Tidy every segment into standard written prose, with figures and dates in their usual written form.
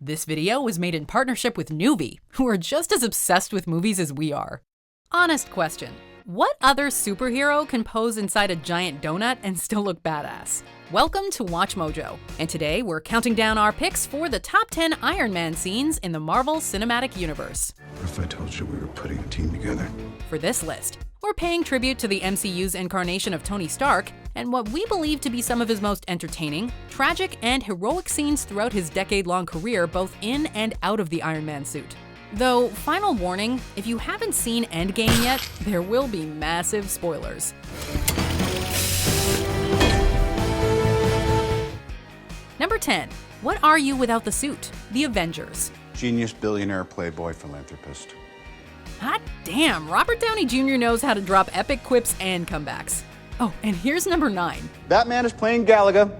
This video was made in partnership with Newbie, who are just as obsessed with movies as we are. Honest question, what other superhero can pose inside a giant donut and still look badass? Welcome to WatchMojo, and today we're counting down our picks for the top 10 Iron Man scenes in the Marvel Cinematic Universe. What if I told you we were putting a team together? For this list, we're paying tribute to the MCU's incarnation of Tony Stark and what we believe to be some of his most entertaining, tragic, and heroic scenes throughout his decade-long career both in and out of the Iron Man suit. Though, final warning, if you haven't seen Endgame yet, there will be massive spoilers. Number 10. What are you without the suit? The Avengers. Genius, billionaire, playboy, philanthropist. Hot damn, Robert Downey Jr. knows how to drop epic quips and comebacks. Oh, and here's number 9. Batman is playing Galaga.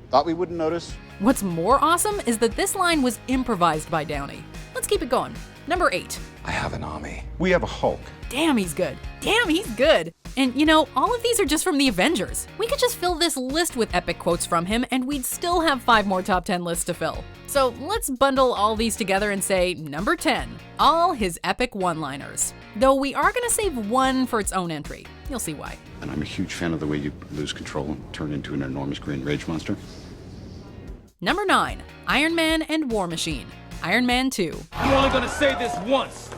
Thought we wouldn't notice. What's more awesome is that this line was improvised by Downey. Let's keep it going. Number 8. I have an army. We have a Hulk. Damn, he's good. Damn, he's good. And you know, all of these are just from the Avengers. We could just fill this list with epic quotes from him and we'd still have 5 more top 10 lists to fill. So let's bundle all these together and say number 10, all his epic one-liners. Though we are gonna save one for its own entry. You'll see why. And I'm a huge fan of the way you lose control and turn into an enormous green rage monster. Number 9, Iron Man and War Machine. Iron Man 2. I'm only gonna say this once.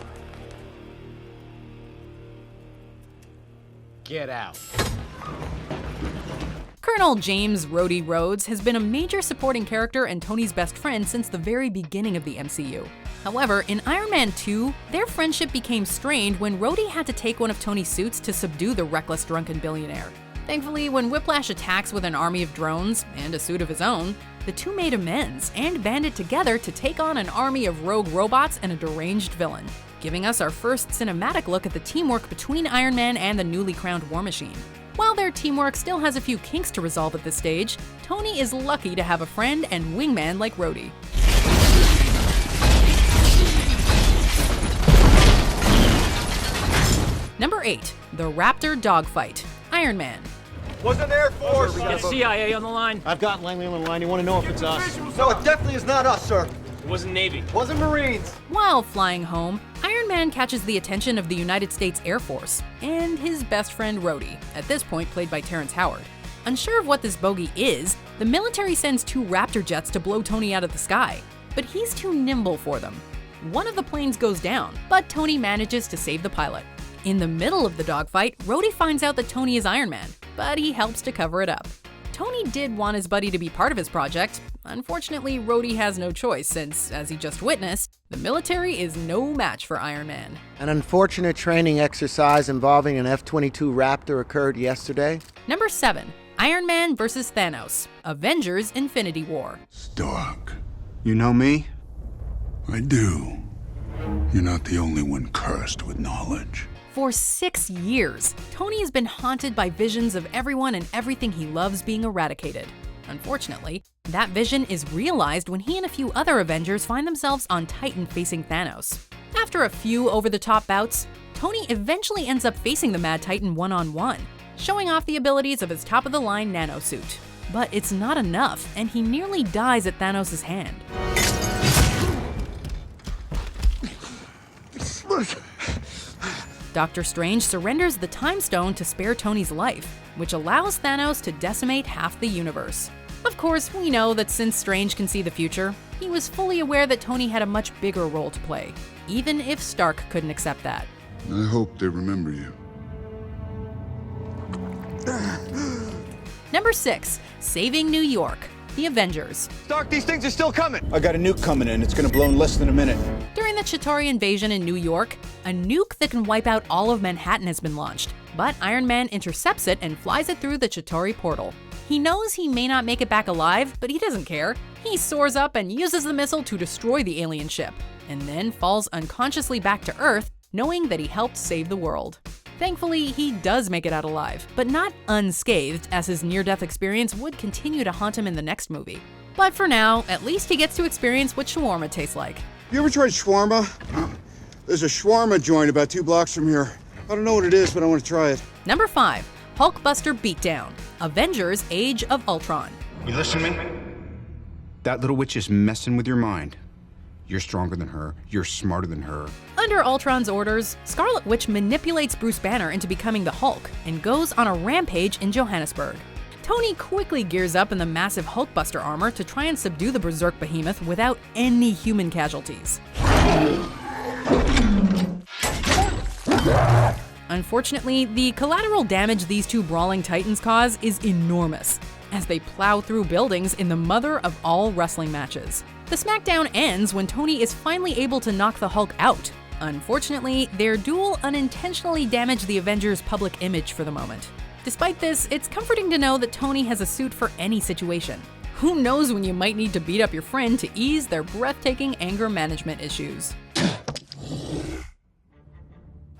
Get out. Colonel James Rhodey Rhodes has been a major supporting character and Tony's best friend since the very beginning of the MCU. However, in Iron Man 2, their friendship became strained when Rhodey had to take one of Tony's suits to subdue the reckless drunken billionaire. Thankfully, when Whiplash attacks with an army of drones and a suit of his own, the two made amends and banded together to take on an army of rogue robots and a deranged villain, giving us our first cinematic look at the teamwork between Iron Man and the newly crowned War Machine. While their teamwork still has a few kinks to resolve at this stage, Tony is lucky to have a friend and wingman like Rhodey. Number 8, the Raptor Dogfight. Iron Man. Wasn't Air Force. Get CIA on the line. I've got Langley on the line. You want to know if it's us? No, it definitely is not us, sir. It wasn't Navy. Wasn't Marines. While flying home, Iron Man catches the attention of the United States Air Force and his best friend Rhodey, at this point played by Terrence Howard. Unsure of what this bogey is, the military sends 2 Raptor jets to blow Tony out of the sky, but he's too nimble for them. One of the planes goes down, but Tony manages to save the pilot. In the middle of the dogfight, Rhodey finds out that Tony is Iron Man, but he helps to cover it up. Tony did want his buddy to be part of his project. Unfortunately, Rhodey has no choice since, as he just witnessed, the military is no match for Iron Man. An unfortunate training exercise involving an F-22 Raptor occurred yesterday. Number 7, Iron Man vs. Thanos, Avengers Infinity War. Stark. You know me? I do. You're not the only one cursed with knowledge. For 6 years, Tony has been haunted by visions of everyone and everything he loves being eradicated. Unfortunately, that vision is realized when he and a few other Avengers find themselves on Titan facing Thanos. After a few over-the-top bouts, Tony eventually ends up facing the Mad Titan one-on-one, showing off the abilities of his top-of-the-line nanosuit. But it's not enough, and he nearly dies at Thanos' hand. Doctor Strange surrenders the Time Stone to spare Tony's life, which allows Thanos to decimate half the universe. Of course, we know that since Strange can see the future, he was fully aware that Tony had a much bigger role to play, even if Stark couldn't accept that. I hope they remember you. Number 6, Saving New York, The Avengers. Stark, these things are still coming. I got a nuke coming in. It's gonna blow in less than a minute. During the Chitauri invasion in New York, a nuke that can wipe out all of Manhattan has been launched, but Iron Man intercepts it and flies it through the Chitauri portal. He knows he may not make it back alive, but he doesn't care. He soars up and uses the missile to destroy the alien ship, and then falls unconsciously back to Earth, knowing that he helped save the world. Thankfully, he does make it out alive, but not unscathed, as his near-death experience would continue to haunt him in the next movie. But for now, at least he gets to experience what shawarma tastes like. You ever tried shawarma? There's a shawarma joint about 2 blocks from here. I don't know what it is, but I want to try it. Number 5, Hulkbuster Beatdown, Avengers Age of Ultron. You listen to me? That little witch is messing with your mind. You're stronger than her. You're smarter than her. Under Ultron's orders, Scarlet Witch manipulates Bruce Banner into becoming the Hulk and goes on a rampage in Johannesburg. Tony quickly gears up in the massive Hulkbuster armor to try and subdue the berserk behemoth without any human casualties. Unfortunately, the collateral damage these two brawling titans cause is enormous, as they plow through buildings in the mother of all wrestling matches. The SmackDown ends when Tony is finally able to knock the Hulk out. Unfortunately, their duel unintentionally damaged the Avengers' public image for the moment. Despite this, it's comforting to know that Tony has a suit for any situation. Who knows when you might need to beat up your friend to ease their breathtaking anger management issues.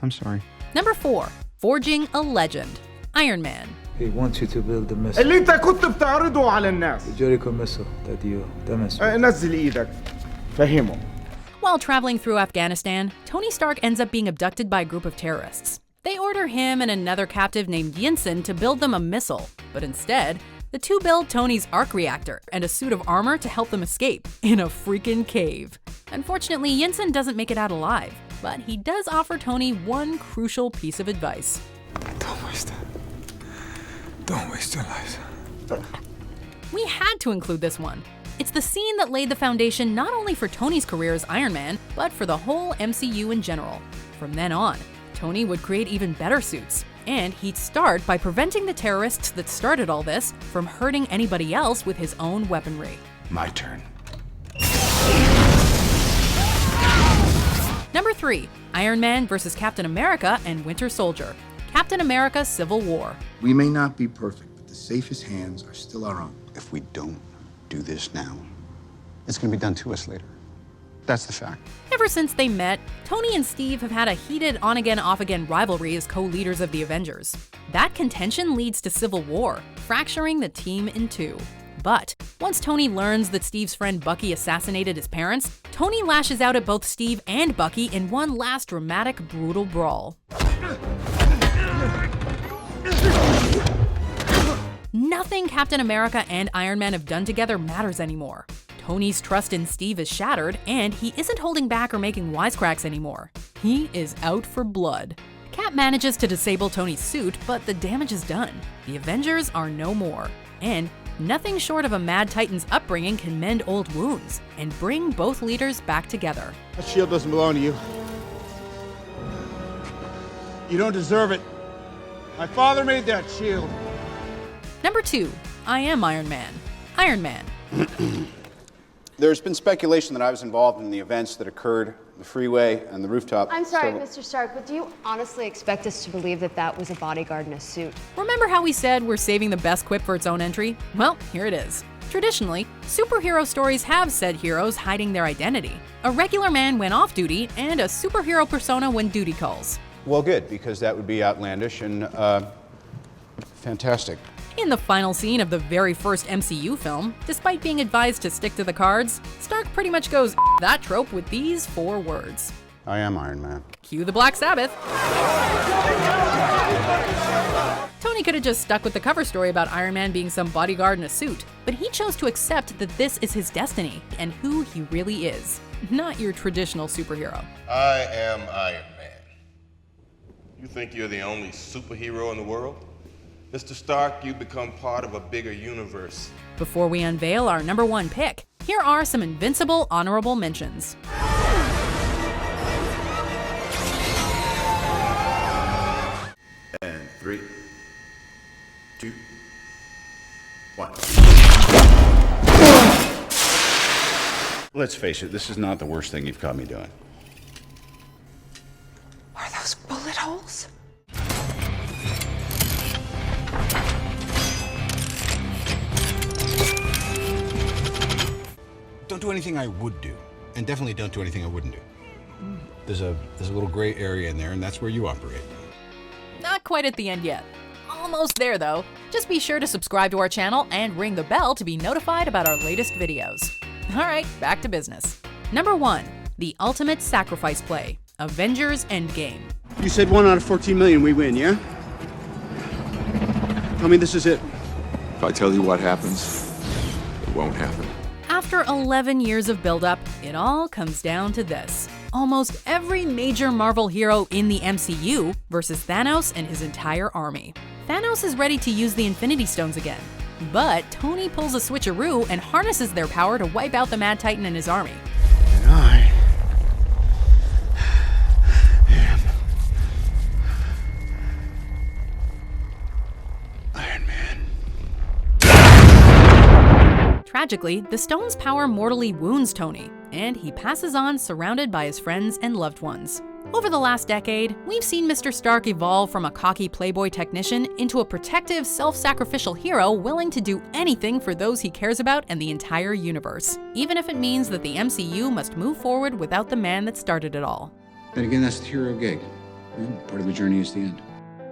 I'm sorry. Number 4. Forging a Legend. Iron Man. He wants you to build the missile. اللي انت كنت بتعرضه على الناس. The Jericho missile that you demonstrated. نزل ايدك. فهمه. While traveling through Afghanistan, Tony Stark ends up being abducted by a group of terrorists. They order him and another captive named Yinsen to build them a missile, but instead, the two build Tony's arc reactor and a suit of armor to help them escape in a freaking cave. Unfortunately, Yinsen doesn't make it out alive, but he does offer Tony one crucial piece of advice. Don't waste it. Don't waste your life. We had to include this one. It's the scene that laid the foundation not only for Tony's career as Iron Man, but for the whole MCU in general. From then on, Tony would create even better suits, and he'd start by preventing the terrorists that started all this from hurting anybody else with his own weaponry. My turn. Number 3. Iron Man vs. Captain America and Winter Soldier. Captain America Civil War. We may not be perfect, but the safest hands are still our own. If we don't do this now, it's going to be done to us later. That's the fact. Ever since they met, Tony and Steve have had a heated on-again, off-again rivalry as co-leaders of the Avengers. That contention leads to Civil War, fracturing the team in two. But once Tony learns that Steve's friend Bucky assassinated his parents, Tony lashes out at both Steve and Bucky in one last dramatic, brutal brawl. Nothing Captain America and Iron Man have done together matters anymore. Tony's trust in Steve is shattered, and he isn't holding back or making wisecracks anymore. He is out for blood. Cap manages to disable Tony's suit, but the damage is done. The Avengers are no more. And nothing short of a Mad Titan's upbringing can mend old wounds and bring both leaders back together. That shield doesn't belong to you. You don't deserve it. My father made that shield. Number 2. I Am Iron Man. Iron Man. There's been speculation that I was involved in the events that occurred on the freeway and the rooftop. I'm sorry, Mr. Stark, but do you honestly expect us to believe that that was a bodyguard in a suit? Remember how we said we're saving the best quip for its own entry? Well, here it is. Traditionally, superhero stories have said heroes hiding their identity. A regular man when off duty, and a superhero persona when duty calls. Well, good, because that would be outlandish and fantastic. In the final scene of the very first MCU film, despite being advised to stick to the cards, Stark pretty much goes that trope with these 4 words. I am Iron Man. Cue the Black Sabbath. Tony could have just stuck with the cover story about Iron Man being some bodyguard in a suit, but he chose to accept that this is his destiny and who he really is. Not your traditional superhero. I am Iron Man. You think you're the only superhero in the world? Mr. Stark, you become part of a bigger universe. Before we unveil our number 1 pick, here are some invincible honorable mentions. And 3, 2, 1. Let's face it, this is not the worst thing you've caught me doing. Are those bullet holes? Don't do anything I would do, and definitely don't do anything I wouldn't do. There's a little gray area in there, and that's where you operate. Not quite at the end yet. Almost there though. Just be sure to subscribe to our channel and ring the bell to be notified about our latest videos. Alright, back to business. Number 1. The Ultimate Sacrifice Play. Avengers Endgame. You said 1 out of 14 million we win, yeah? Tell me this is it. If I tell you what happens, it won't happen. After 11 years of buildup, it all comes down to this. Almost every major Marvel hero in the MCU versus Thanos and his entire army. Thanos is ready to use the Infinity Stones again, but Tony pulls a switcheroo and harnesses their power to wipe out the Mad Titan and his army. And I am Iron Man. Tragically, the stone's power mortally wounds Tony, and he passes on surrounded by his friends and loved ones. Over the last decade, we've seen Mr. Stark evolve from a cocky playboy technician into a protective, self-sacrificial hero willing to do anything for those he cares about and the entire universe, even if it means that the MCU must move forward without the man that started it all. Then again, that's the hero gig. Part of the journey is the end.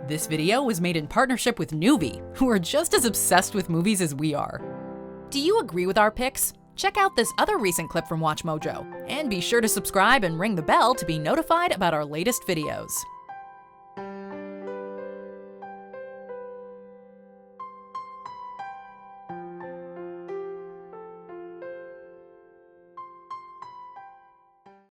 This video was made in partnership with Nuvi, who are just as obsessed with movies as we are. Do you agree with our picks? Check out this other recent clip from WatchMojo, and be sure to subscribe and ring the bell to be notified about our latest videos.